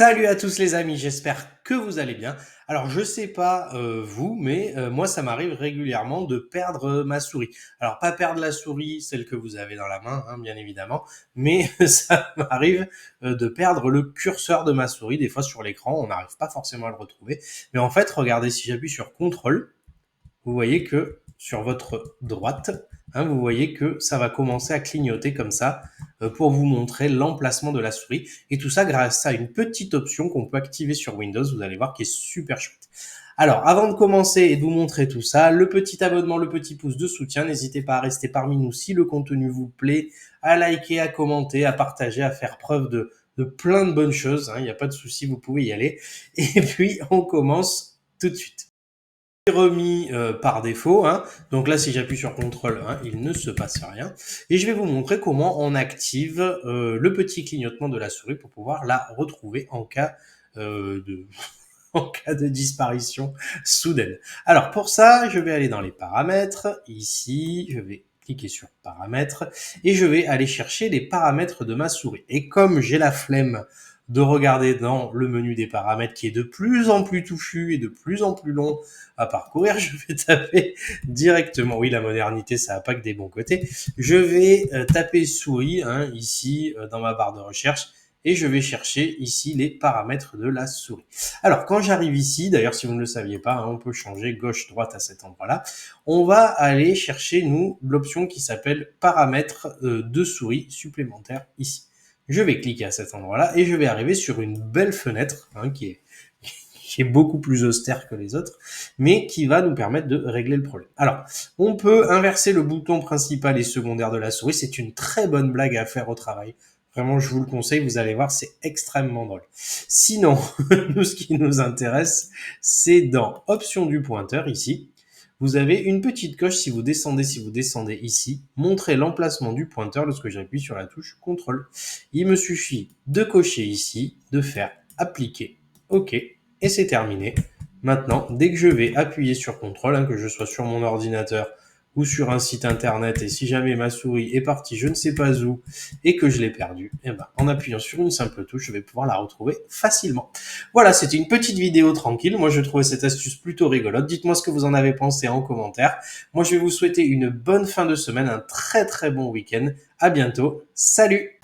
Salut à tous les amis, j'espère que vous allez bien. Alors je sais pas vous, mais moi ça m'arrive régulièrement de perdre ma souris. Alors pas perdre la souris, celle que vous avez dans la main, hein, bien évidemment, mais ça m'arrive de perdre le curseur de ma souris. Des fois sur l'écran, on n'arrive pas forcément à le retrouver. Mais en fait, regardez, si j'appuie sur CTRL, vous voyez que sur votre droite, hein, vous voyez que ça va commencer à clignoter comme ça pour vous montrer l'emplacement de la souris. Et tout ça grâce à une petite option qu'on peut activer sur Windows, vous allez voir, qui est super chouette. Alors, avant de commencer et de vous montrer tout ça, le petit abonnement, le petit pouce de soutien, n'hésitez pas à rester parmi nous si le contenu vous plaît, à liker, à commenter, à partager, à faire preuve de plein de bonnes choses. Hein, il n'y a pas de souci, vous pouvez y aller. Et puis, on commence tout de suite. Remis par défaut, hein. Donc là, si j'appuie sur CTRL, hein, il ne se passe rien. Et je vais vous montrer comment on active le petit clignotement de la souris pour pouvoir la retrouver en cas de en cas de disparition soudaine. Alors pour ça, je vais aller dans les paramètres. Ici, je vais cliquer sur paramètres et je vais aller chercher les paramètres de ma souris. Et comme j'ai la flemme de regarder dans le menu des paramètres qui est de plus en plus touffu et de plus en plus long à parcourir, je vais taper directement, oui, la modernité, ça n'a pas que des bons côtés, je vais taper souris, hein, ici, dans ma barre de recherche, et je vais chercher ici les paramètres de la souris. Alors, quand j'arrive ici, d'ailleurs, si vous ne le saviez pas, hein, on peut changer gauche-droite à cet endroit-là, on va aller chercher, nous, l'option qui s'appelle paramètres de souris supplémentaires ici. Je vais cliquer à cet endroit-là et je vais arriver sur une belle fenêtre, hein, qui est beaucoup plus austère que les autres, mais qui va nous permettre de régler le problème. Alors, on peut inverser le bouton principal et secondaire de la souris, c'est une très bonne blague à faire au travail. Vraiment, je vous le conseille, vous allez voir, c'est extrêmement drôle. Sinon, nous, ce qui nous intéresse, c'est dans Options du pointeur, ici. Vous avez une petite coche si vous descendez ici, montrer l'emplacement du pointeur lorsque j'appuie sur la touche CTRL. Il me suffit de cocher ici, de faire appliquer, OK, et c'est terminé. Maintenant, dès que je vais appuyer sur CTRL, hein, que je sois sur mon ordinateur ou sur un site internet, et si jamais ma souris est partie je ne sais pas où et que je l'ai perdue, eh ben, en appuyant sur une simple touche, je vais pouvoir la retrouver facilement. Voilà, c'était une petite vidéo tranquille. Moi, je trouvais cette astuce plutôt rigolote. Dites-moi ce que vous en avez pensé en commentaire. Moi, je vais vous souhaiter une bonne fin de semaine, un très très bon week-end. À bientôt. Salut!